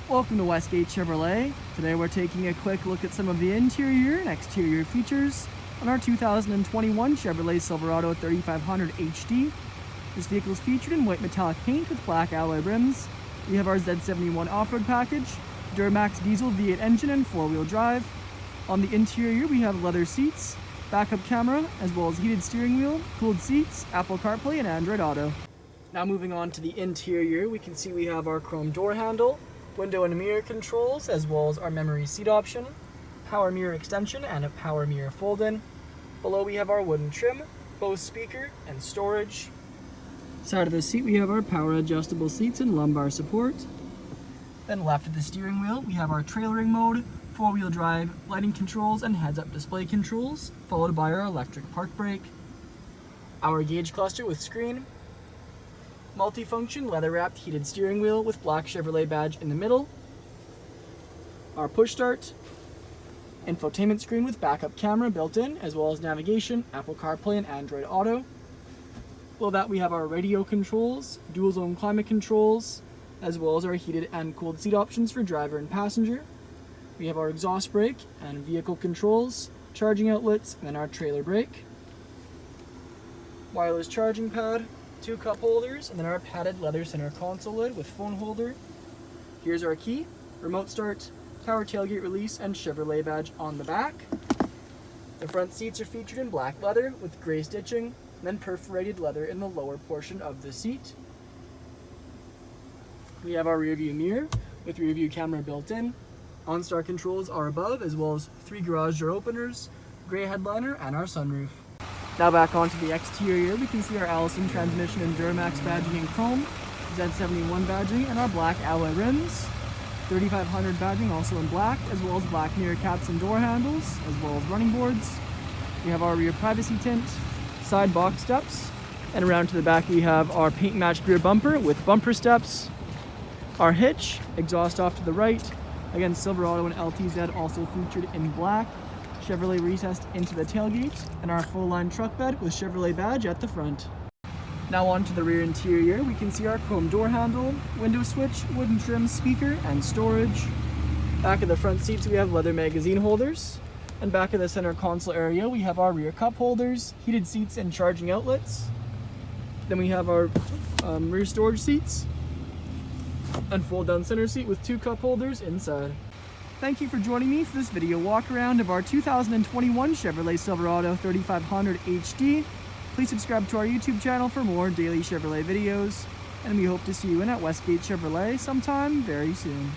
Welcome to Westgate Chevrolet. Today we're taking a quick look at some of the interior and exterior features on our 2021 Chevrolet Silverado 3500HD. This vehicle is featured in white metallic paint with black alloy rims. We have our Z71 off-road package, Duramax diesel V8 engine and four-wheel drive. On the interior we have leather seats, backup camera, as well as heated steering wheel, cooled seats, Apple CarPlay and Android Auto. Now moving on to the interior, we can see we have our chrome door handle, window and mirror controls, as well as our memory seat option, power mirror extension and a power mirror fold-in. Below we have our wooden trim, Bose speaker and storage. Side of the seat we have our power adjustable seats and lumbar support. Then left of the steering wheel we have our trailering mode, four-wheel drive, lighting controls and heads-up display controls, followed by our electric park brake. Our gauge cluster with screen, multifunction leather-wrapped heated steering wheel with black Chevrolet badge in the middle, our push start, infotainment screen with backup camera built in, as well as navigation, Apple CarPlay and Android Auto. Below that we have our radio controls, dual zone climate controls, as well as our heated and cooled seat options for driver and passenger. We have our exhaust brake and vehicle controls, charging outlets, and then our trailer brake. Wireless charging pad, two cup holders, and then our padded leather center console lid with phone holder. Here's our key, remote start, power tailgate release, and Chevrolet badge on the back. The front seats are featured in black leather with gray stitching, and then perforated leather in the lower portion of the seat. We have our rear view mirror with rear view camera built in. OnStar controls are above, as well as three garage door openers, gray headliner, and our sunroof. Now back onto the exterior, we can see our Allison transmission and Duramax badging in chrome, Z71 badging, and our black alloy rims. 3500 badging also in black, as well as black mirror caps and door handles, as well as running boards. We have our rear privacy tint, side box steps, and around to the back we have our paint matched rear bumper with bumper steps. Our hitch, exhaust off to the right, again Silverado and LTZ also featured in black. Chevrolet recessed into the tailgate, and our full-line truck bed with Chevrolet badge at the front. Now on to the rear interior, we can see our chrome door handle, window switch, wooden trim, speaker, and storage. Back of the front seats we have leather magazine holders, and back of the center console area we have our rear cup holders, heated seats and charging outlets. Then we have our rear storage seats, and fold-down center seat with two cup holders inside. Thank you for joining me for this video walk around of our 2021 Chevrolet Silverado 3500 HD. Please subscribe to our YouTube channel for more daily Chevrolet videos, and we hope to see you in at Westgate Chevrolet sometime very soon.